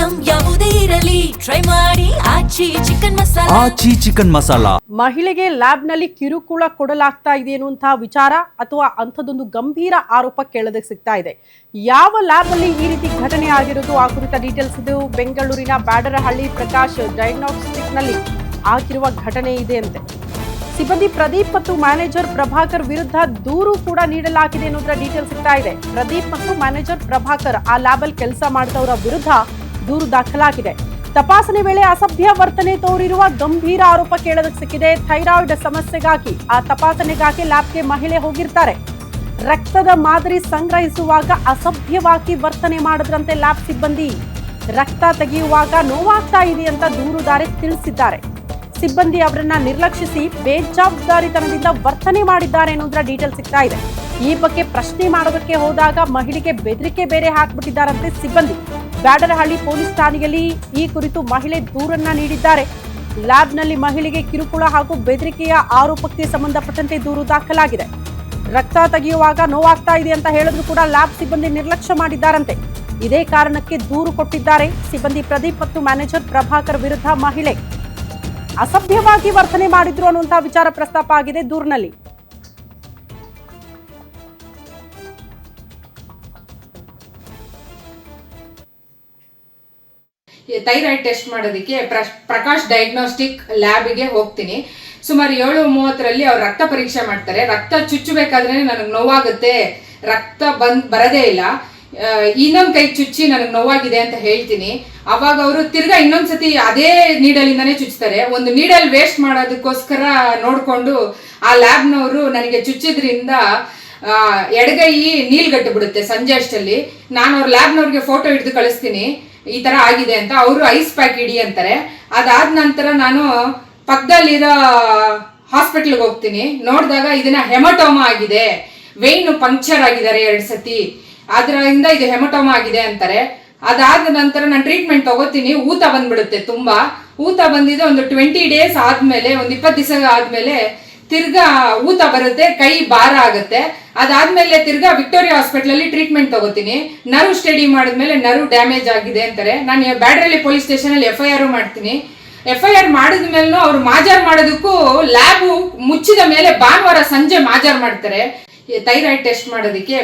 Item ಯಾವುದೇ ಇರಲಿ try ಮಾಡಿ ಆಚಿ ಚಿಕನ್ ಮಸಾಲಾ. ಮಹಿಳೆಗೆ ಲ್ಯಾಬ್ನಲ್ಲಿ ಕಿರುಕುಳ ಕೊಡಲಾಗ್ತಾ ಇದೆ ಅನ್ನುವಂತಹ ವಿಚಾರ ಅಥವಾ ಅಂಥದ್ದೊಂದು ಗಂಭೀರ ಆರೋಪ ಕೇಳೋದಕ್ಕೆ ಸಿಗ್ತಾ ಇದೆ. ಯಾವ ಲ್ಯಾಬ್ ಅಲ್ಲಿ ಈ ರೀತಿ ಘಟನೆ ಆಗಿರೋದು ಆ ಕುರಿತ ಡೀಟೇಲ್ಸ್ ಇದು ಬೆಂಗಳೂರಿನ ಬ್ಯಾಡರಹಳ್ಳಿ ಪ್ರಕಾಶ್ ಡಯಾಗ್ನೋಸ್ಟಿಕ್ ನಲ್ಲಿ ಆಗಿರುವ ಘಟನೆ ಇದೆ ಅಂತೆ. ಸಿಬ್ಬಂದಿ ಪ್ರದೀಪ್ ಮತ್ತು ಮ್ಯಾನೇಜರ್ ಪ್ರಭಾಕರ್ ವಿರುದ್ಧ ದೂರು ಕೂಡ ನೀಡಲಾಗಿದೆ ಅನ್ನೋದರ ಡೀಟೇಲ್ಸ್ ಸಿಗ್ತಾ ಇದೆ. ಪ್ರದೀಪ್ ಮತ್ತು ಮ್ಯಾನೇಜರ್ ಪ್ರಭಾಕರ್ ಆ ಲ್ಯಾಬ್ ಅಲ್ಲಿ ಕೆಲಸ ಮಾಡಿದವರ ವಿರುದ್ಧ ದೂರು ದಾಖಲಾಗಿದೆ. ತಪಾಸಣೆ ವೇಳೆ ಅಸಭ್ಯ ವರ್ತನೆ ತೋರಿರುವ ಗಂಭೀರ ಆರೋಪ ಕೇಳೋದಕ್ಕೆ ಸಿಕ್ಕಿದೆ. ಥೈರಾಯ್ಡ್ ಸಮಸ್ಯೆಗಾಗಿ ಆ ತಪಾಸಣೆಗಾಗಿ ಲ್ಯಾಬ್ಗೆ ಮಹಿಳೆ ಹೋಗಿರ್ತಾರೆ. ರಕ್ತದ ಮಾದರಿ ಸಂಗ್ರಹಿಸುವಾಗ ಅಸಭ್ಯವಾಗಿ ವರ್ತನೆ ಮಾಡಿದ್ರಂತೆ ಲ್ಯಾಬ್ ಸಿಬ್ಬಂದಿ. ರಕ್ತ ತೆಗೆಯುವಾಗ ನೋವಾಗ್ತಾ ಇದೆ ಅಂತ ದೂರುದಾರ ತಿಳಿಸಿದ್ದಾರೆ. ಸಿಬ್ಬಂದಿ ಅವರನ್ನ ನಿರ್ಲಕ್ಷಿಸಿ ಬೇಜವಾಬ್ದಾರಿತನದಿಂದ ವರ್ತನೆ ಮಾಡಿದ್ದಾರೆ ಅನ್ನೋದ್ರ ಡೀಟೇಲ್ ಸಿಗ್ತಾ ಇದೆ. ಈ ಬಗ್ಗೆ ಪ್ರಶ್ನೆ ಮಾಡೋದಕ್ಕೆ ಹೋದಾಗ ಮಹಿಳೆಗೆ ಬೆದರಿಕೆ ಬೇರೆ ಹಾಕ್ಬಿಟ್ಟಿದ್ದಾರಂತೆ ಸಿಬ್ಬಂದಿ. ಬ್ಯಾಡರಹಳ್ಳಿ ಪೊಲೀಸ್ ಠಾಣೆಯಲ್ಲಿ ಈ ಕುರಿತು ಮಹಿಳೆ ದೂರನ್ನ ನೀಡಿದ್ದಾರೆ. ಲ್ಯಾಬ್ನಲ್ಲಿ ಮಹಿಳೆಗೆ ಕಿರುಕುಳ ಹಾಗೂ ಬೆದರಿಕೆಯ ಆರೋಪಕ್ಕೆ ಸಂಬಂಧಪಟ್ಟಂತೆ ದೂರು ದಾಖಲಾಗಿದೆ. ರಕ್ತ ತೆಗೆಯುವಾಗ ನೋವಾಗ್ತಾ ಇದೆ ಅಂತ ಹೇಳಿದ್ರು ಕೂಡ ಲ್ಯಾಬ್ ಸಿಬ್ಬಂದಿ ನಿರ್ಲಕ್ಷ್ಯ ಮಾಡಿದ್ದಾರಂತೆ. ಇದೇ ಕಾರಣಕ್ಕೆ ದೂರು ಕೊಟ್ಟಿದ್ದಾರೆ. ಸಿಬ್ಬಂದಿ ಪ್ರದೀಪ್ ಮತ್ತು ಮ್ಯಾನೇಜರ್ ಪ್ರಭಾಕರ್ ವಿರುದ್ಧ ಮಹಿಳೆ ಅಸಭ್ಯವಾಗಿ ವರ್ತನೆ ಮಾಡಿದ್ರು ಅನ್ನುವಂತಹ ವಿಚಾರ ಪ್ರಸ್ತಾಪ ಆಗಿದೆ ದೂರಿನಲ್ಲಿ. ಥೈರಾಯ್ಡ್ ಟೆಸ್ಟ್ ಮಾಡೋದಕ್ಕೆ ಪ್ರಕಾಶ್ ಡಯಾಗ್ನೋಸ್ಟಿಕ್ ಲ್ಯಾಬ್ಗೆ ಹೋಗ್ತೀನಿ. ಸುಮಾರು 7:30 ಅವ್ರು ರಕ್ತ ಪರೀಕ್ಷೆ ಮಾಡ್ತಾರೆ. ರಕ್ತ ಚುಚ್ಚಬೇಕಾದ್ರೆ ನನಗೆ ನೋವಾಗುತ್ತೆ, ರಕ್ತ ಬರದೇ ಇಲ್ಲ, ಇನ್ನೊಂದು ಕೈ ಚುಚ್ಚಿ ನನಗೆ ನೋವಾಗಿದೆ ಅಂತ ಹೇಳ್ತೀನಿ. ಅವಾಗ ಅವರು ತಿರ್ಗಾ ಇನ್ನೊಂದ್ಸತಿ ಅದೇ ನೀಡಲಿಂದಾನೇ ಚುಚ್ತಾರೆ. ಒಂದು ನೀಡಲ್ ವೇಸ್ಟ್ ಮಾಡೋದಕ್ಕೋಸ್ಕರ ನೋಡ್ಕೊಂಡು ಆ ಲ್ಯಾಬ್ನವರು ನನಗೆ ಚುಚ್ಚಿದ್ರಿಂದ ಎಡಗೈ ನೀಲ್ಗಟ್ಟು ಬಿಡುತ್ತೆ. ಸಂಜೆ ಅಷ್ಟಲ್ಲಿ ನಾನು ಅವ್ರ ಲ್ಯಾಬ್ನವ್ರಿಗೆ ಫೋಟೋ ಹಿಡಿದು ಕಳಿಸ್ತೀನಿ, ಈ ತರ ಆಗಿದೆ ಅಂತ. ಅವರು ಐಸ್ ಪ್ಯಾಕ್ ಇಡಿ ಅಂತಾರೆ. ಅದಾದ ನಂತರ ನಾನು ಪಕ್ಕದಲ್ಲಿರೋ ಹಾಸ್ಪಿಟ್ಲ್ಗೆ ಹೋಗ್ತೀನಿ. ನೋಡಿದಾಗ ಇದನ್ನ ಹೆಮಟೋಮಾ ಆಗಿದೆ, ವೇಯ್ನ್ ಪಂಕ್ಚರ್ ಆಗಿದ್ದಾರೆ 2 ಸತಿ, ಅದರಿಂದ ಇದು ಹೆಮಟೋಮಾ ಆಗಿದೆ ಅಂತಾರೆ. ಅದಾದ ನಂತರ ನಾನು ಟ್ರೀಟ್ಮೆಂಟ್ ತಗೋತೀನಿ. ಊತ ಬಂದ್ಬಿಡುತ್ತೆ, ತುಂಬಾ ಊತ ಬಂದಿದೆ. ಒಂದು 20 ಡೇಸ್ ಆದ್ಮೇಲೆ, ಒಂದು 20 ದಿವಸ ಆದ್ಮೇಲೆ ತಿರ್ಗಾ ಊತ ಬರುತ್ತೆ, ಕೈ ಭಾರ ಆಗುತ್ತೆ. ಅದಾದ್ಮೇಲೆ ತಿರ್ಗಾ ವಿಕ್ಟೋರಿಯಾ ಹಾಸ್ಪಿಟಲ್ ಅಲ್ಲಿ ಟ್ರೀಟ್ಮೆಂಟ್ ತಗೋತೀನಿ. ನರ್ವ್ ಸ್ಟಡಿ ಮಾಡಿದ್ಮೇಲೆ ನರ್ವ್ ಡ್ಯಾಮೇಜ್ ಆಗಿದೆ ಅಂತಾರೆ. ನಾನು ಬ್ಯಾಡರಹಳ್ಳಿ ಪೊಲೀಸ್ ಸ್ಟೇಷನ್ ಅಲ್ಲಿ FIR ಮಾಡ್ತೀನಿ. FIR ಮಾಡಿದ್ಮೇಲೂ ಅವ್ರು ಮಾಜಾರ್ ಮಾಡೋದಕ್ಕೂ ಲ್ಯಾಬ್ ಮುಚ್ಚಿದ ಮೇಲೆ ಭಾನುವಾರ ಸಂಜೆ ಮಾಜಾರ್ ಮಾಡ್ತಾರೆ ಥೈರಾಯ್ಡ್ ಟೆಸ್ಟ್ ಮಾಡೋದಕ್ಕೆ.